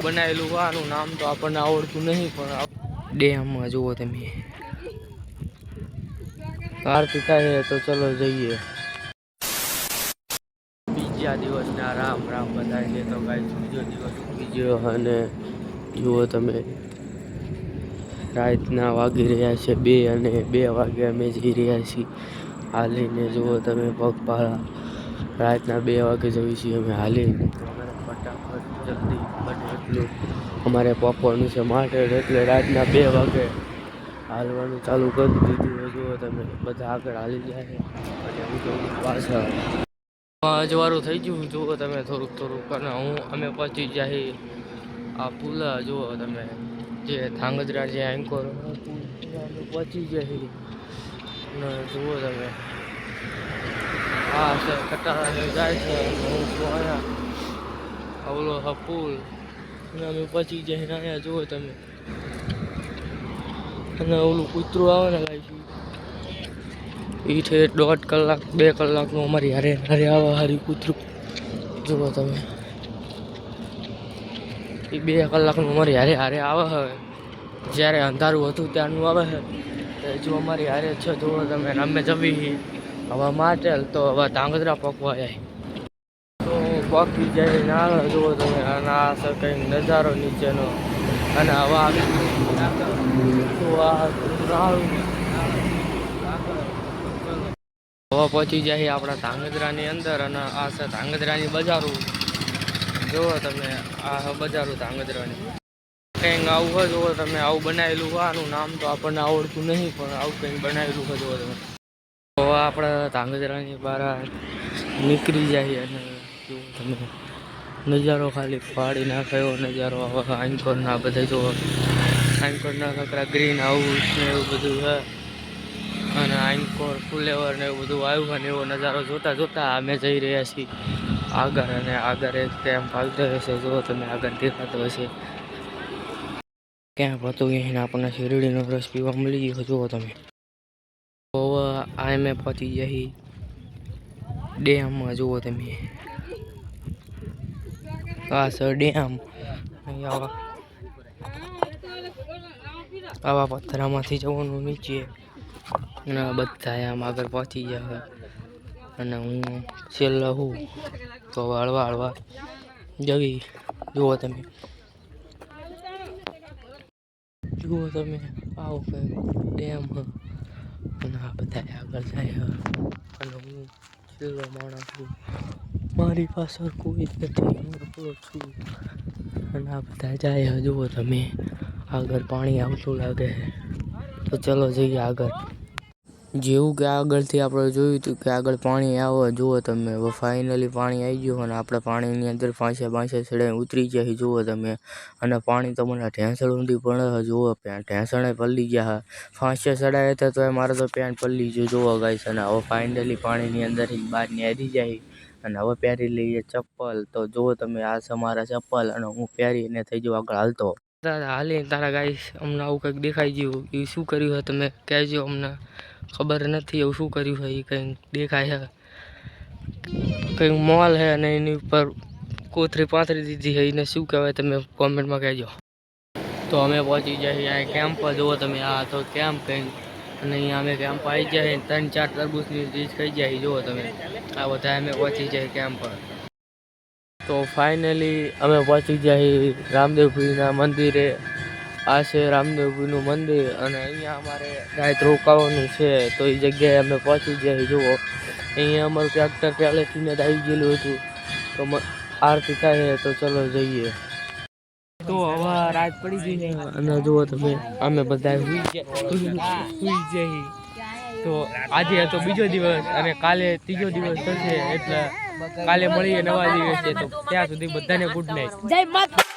બનાવેલું વાનું નામ તો આપણને આવડતું નહીં, પણ ડેમમાં જુઓ તમે આરતી થાય તો ચલો જઈએ. બીજા દિવસના રામ રામ બધા છે. તો ગાઈસ બીજો દિવસ ઉગી ગયો અને જુઓ તમે રાતના વાગી રહ્યા છે 2 અને 2 વાગે અમે જઈ રહ્યા છીએ હાલીને. જુઓ તમે પગપાળા રાતના 2 વાગે જઈએ છીએ અમે હાલીને. ફટાફટ જલ્દી બને એટલું અમારે પહોંચવાનું છે માટે એટલે રાતના 2 વાગે હાલવાનું ચાલુ કરી દીધું. જુઓ તમે બધા આગળ હાલી જાય અને પાછળ અજવાળું થઈ ગયું. જુઓ તમે થોડુંક અને અમે પહોંચી જાય આ પુલ. જુઓ તમે જે ધાંગધ્રા જે એન્કોર પહોંચી જાય અને જુઓ તમે આ છે કટારા જાય છે. હું છું અહીંયા અવલો પુલ અને અમે પહોંચી જાય અહીંયા. જુઓ તમે અને ઓલું કૂતરું આવે ને ગાય એ છે 1.5 કલાક 2 કલાકનું અમારી હારે આવે હારી કૂતરું. જુઓ તમે એ 2 કલાકનું અમારી હારે આવે હવે. જ્યારે અંધારું હતું ત્યારનું આવે છે જો અમારી હારે છે. જુઓ તમે અમે જવી હવે માટેલ તો હવે ધાંગધ્રા પકવા જાય તો પકી જાય ના. જુઓ તમે અને આ છે કંઈક નજારો નીચેનો અને હવા હવે પહોંચી જાય આપણા ધાંગધ્રાની અંદર અને આ છે ધાંગધ્રાની બજારો. જુઓ તમે આ બજારો ધાંગધ્રાની કંઈક આવું હોય. જુઓ તમે આવું બનાવેલું વાનું નામ તો આપણને આવડતું નહીં, પણ આવું કંઈક બનાવેલું હોય. જુઓ તમે હવે આપણે ધાંગધ્રાની બહાર નીકળી જાય અને જુઓ તમે નજારો ખાલી ફાડી નાખે એવો નજારો. હવે આંકોરના બધા જુઓ આંકોરના કકરા ગ્રીન હાઉસ ને એવું બધું છે અને આંકોર ફુલેવર ને એવું બધું આવ્યું હોય ને એવો નજારો જોતા અમે જઈ રહ્યા છીએ આગળ. અને આગળ એક કેમ્પ આવતો હશે. જુઓ તમે આગળ દેખાતો હશે કેમ્પ હતું એને આપણને શેરડીનો રસ પીવા મળી ગયો. જુઓ તમે હવે આ અમે પહોંચી જઈ ડેમમાં. જુઓ તમે આ સર ડેમ આવા પથ્થરામાંથી જવાનું નીચે અને બધા આમ આગળ પહોંચી ગયા અને હું છેલ્લો હું તો હળવા જવી. જુઓ તમે આવો કંઈક ડેમ અને આ બધા આગળ જાય અને હું છેલ્લો માણસ છું. મારી પાછળ કોઈ નથી, હું એકલો છું અને આ બધા જાય. જુઓ તમે આગળ પાણી આવતું લાગે તો ચલો જઈએ આગળ. જેવું કે આગળથી આપણે જોયું હતું કે આગળ પાણી આવે. જુઓ તમે હવે ફાઇનલી પાણી આવી ગયું અને આપણે પાણીની અંદર પાંચે ચડાઈ ઉતરી જાય. જુઓ તમે અને પાણી તો મને ઢેંસણ ઊંધી પડે. જુઓ ઢેંસણે પલ્લી ગયા. પાંચે ચડાયા હતા તો મારે તો પેન્ટ પલ્લી ગયું. જુઓ ગાઈસ અને હવે ફાઇનલી પાણીની અંદરથી બહાર નીકળી જાય અને હવે પહેરી લઈએ ચપ્પલ. તો જુઓ તમે આ છે મારા ચપ્પલ અને હું પહેરીને થઈ જાઉં આગળ હાલતો. હાલી તારા ગાઈસ અમને આવું કંઈક દેખાઈ ગયું. એ શું કર્યું હોય તમે કહેજો, અમને ખબર નથી એવું શું કર્યું હોય. એ કંઈક દેખાય છે કંઈક મોલ છે અને એની ઉપર કોથળી પાથરી દીધી છે. એને શું કહેવાય તમે કોમેન્ટમાં કહેજો. તો અમે પહોંચી જાય અહીં કેમ્પ પર. જુઓ તમે આ તો કેમ્પ કંઈક અને અહીંયા અમે કેમ્પ આવી જાય 3-4 તરબૂચની ડીશ ખાઈ જાય. જુઓ તમે આ બધા અમે પહોંચી જાય કેમ્પ પર. તો ફાઇનલી અમે પહોંચી જાય રામદેવપીરના મંદિરે. આ છે રામદેવપીરનું મંદિર અને અહીંયા અમારે રાત રોકાવાનું છે. તો એ જગ્યાએ અમે પહોંચી જાય. જુઓ અહીંયા અમારું ટ્રેક્ટર પહેલેથી જ આવી ગયેલું હતું તો આરતી થાય તો ચલો જઈએ. તો હવે રાત પડી ગઈ છે અને જુઓ તમે અમે બધા સુઈ જઈએ. તો આજે હતો બીજો દિવસ અને કાલે ત્રીજો દિવસ થશે એટલે કાલે મળીએ નવા દિવસે. તો ત્યાં સુધી બધાને ગુડ નાઇટ. જય માતા.